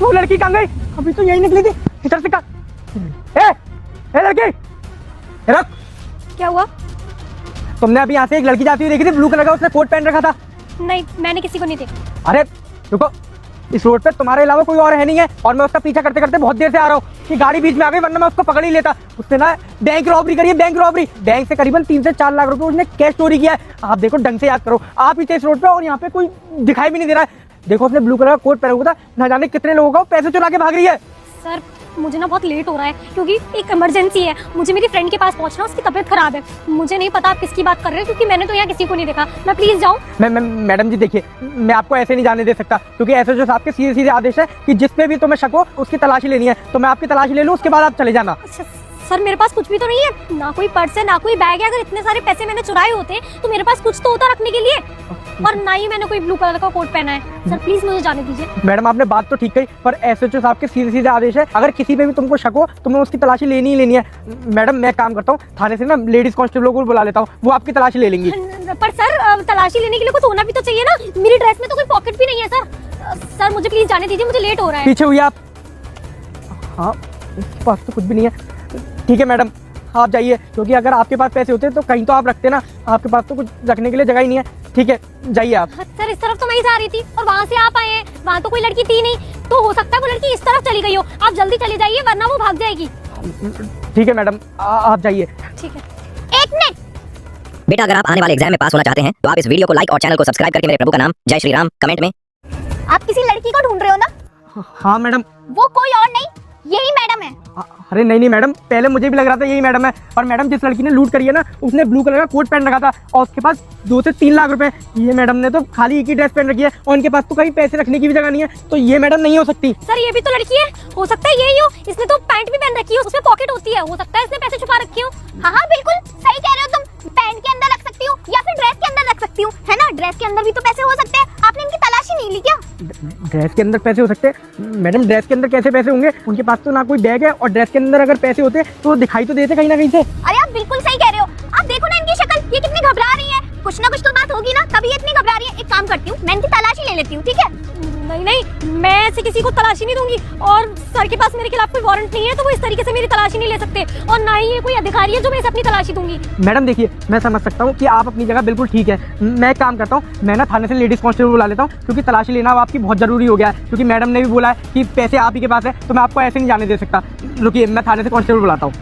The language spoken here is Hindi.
वो लड़की कहाँ गई? अभी तो यही निकली थी, इधर से ए लड़की, रुक। क्या हुआ? तुमने अभी यहाँ से एक लड़की जाती हुई देखी थी, ब्लू कलर का उसने कोट पहन रखा था। नहीं, मैंने किसी को नहीं देखा। अरे रुको, इस रोड पे तुम्हारे अलावा कोई और है नहीं है, और मैं उसका पीछा करते करते बहुत देर से आ रहा हूँ कि गाड़ी बीच में आ गई, वरना मैं उसको पकड़ ही लेता। उसने ना बैंक रॉबरी करी है, बैंक रॉबरी। बैंक से करीबन 3 से 4 लाख रुपए उसने कैश चोरी किया है। आप देखो, ढंग से याद करो, आप ही थे इस रोड पे और यहाँ पे कोई दिखाई भी नहीं दे रहा है। देखो, उसने ब्लू कलर का कोट पहना हुआ था, न जाने कितने लोगों का पैसे चुरा के भाग रही है। सर, मुझे ना बहुत लेट हो रहा है क्योंकि एक इमरजेंसी है, मुझे मेरी फ्रेंड के पास पहुंचना, उसकी तबीयत खराब है। मुझे नहीं पता आप किसकी बात कर रहे हैं क्योंकि मैंने तो यहाँ किसी को नहीं देखा। मैं प्लीज जाऊँ? मैडम जी देखिए, मैं आपको ऐसे नहीं जाने दे सकता, क्योंकि ऐसे जो साहब के सीधे सीधे आदेश है कि जिस पे भी तुम्हें शक हो उसकी तलाशी लेनी है, तो मैं आपकी तलाशी ले लूँ, उसके बाद आप चले जाना। सर, मेरे पास कुछ भी तो नहीं है, ना कोई पर्स है, ना कोई बैग है। अगर इतने सारे पैसे मैंने चुराए होते तो मेरे पास कुछ तो होता रखने के लिए, और ना ही मैंने कोई ब्लू कलर का कोट पहना है। सर प्लीज मुझे जाने दीजिए। मैडम, आपने बात तो ठीक कही, पर एसएचओ साहब के सीधे सीधे आदेश है, अगर किसी पे भी तुमको शक हो तुम्हें उसकी तलाशी लेनी ही लेनी है। मैडम, मैं काम करता हूँ, थाने से ना लेडीज कांस्टेबल को बुला लेता हूँ, वो आपकी तलाशी ले लेंगी। पर सर, तलाशी लेने के लिए कुछ होना भी तो चाहिए ना, मेरी ड्रेस में तो कोई पॉकेट भी नहीं है। सर मुझे प्लीज जाने दीजिए, मुझे लेट हो रहा है। पीछे हुई आप? हाँ, इसके पास तो कुछ भी नहीं है। ठीक है मैडम, आप जाइए, क्योंकि अगर आपके पास पैसे होते तो कहीं तो आप रखते ना, आपके पास तो कुछ रखने के लिए जगह ही नहीं है। ठीक है, जाइए आप। सर, इस तरफ तो मैं ही जा रही थी और वहाँ से आप आए हैं, वहाँ तो कोई लड़की थी नहीं, तो हो सकता है वो लड़की इस तरफ चली गई हो। आप जल्दी चले जाइए वरना वो भाग जाएगी। ठीक है मैडम, आप जाइए। ठीक है। 1 मिनट बेटा, अगर आप आने वाले एग्जाम में पास होना चाहते हैं तो आप इस वीडियो को लाइक और चैनल को सब्सक्राइब करके मेरे प्रभु का नाम जय श्री राम कमेंट में। आप किसी लड़की को ढूंढ रहे हो ना? हाँ मैडम। वो कोई और नहीं, यही मैडम है। अरे नहीं मैडम, पहले मुझे भी लग रहा था यही मैडम है, और मैडम जिस लड़की ने लूट करी है ना उसने ब्लू कलर का कोट पहन रखा था और उसके पास 2 से 3 लाख रुपए। ये मैडम ने तो खाली एक ही ड्रेस पहन रखी है और उनके पास तो कहीं पैसे रखने की भी जगह नहीं है, तो ये मैडम नहीं हो सकती। सर, ये भी तो लड़की है, हो सकता है यही हो। इसने तो पैंट भी पहन रखी है, उसमें पॉकेट होती है, हो सकता है इसने पैसे छुपा रखे हो। हाँ, बिल्कुल सही कह रहे हो तुम। पैंट के अंदर रख सकती हूँ या फिर ड्रेस के अंदर रख सकती हूँ, है ना? ड्रेस के अंदर भी तो पैसे हो सकते हैं। आपने इनकी तलाशी नहीं ली क्या? ड्रेस के अंदर पैसे हो सकते हैं? मैडम, ड्रेस के अंदर कैसे पैसे होंगे? उनके पास तो ना कोई बैग है, और ड्रेस के अंदर अगर पैसे होते तो दिखाई तो देते कहीं ना कहीं से। अरे आप बिल्कुल सही कह रहे हो। आप देखो ना इनकी शक्ल, ये कितनी घबरा रही है। कुछ ना कुछ तो बात होगी ना, तभी ये इतनी घबरा रही है। एक काम करती हूँ, मैं इनकी तलाशी ले लेती हूँ, ठीक है? नहीं, मैं ऐसे किसी को तलाशी नहीं दूंगी, और सर के पास मेरे खिलाफ कोई वारंट नहीं है, तो वो इस तरीके से मेरी तलाशी नहीं ले सकते, और ना ही ये कोई अधिकारी है जो मैं इसे अपनी तलाशी दूंगी। मैडम देखिए, मैं समझ सकता हूँ कि आप अपनी जगह बिल्कुल ठीक है। मैं एक काम करता हूँ, मैं ना थाने से लेडीज कांस्टेबल बुला लेता हूँ, क्योंकि तलाशी लेना आपकी बहुत जरूरी हो गया है, क्योंकि मैडम ने भी बोला है कि पैसे आप ही के पास है, तो मैं आपको ऐसे नहीं जाने दे सकता। रुकिए, मैं थाने से कांस्टेबल बुलाता हूँ।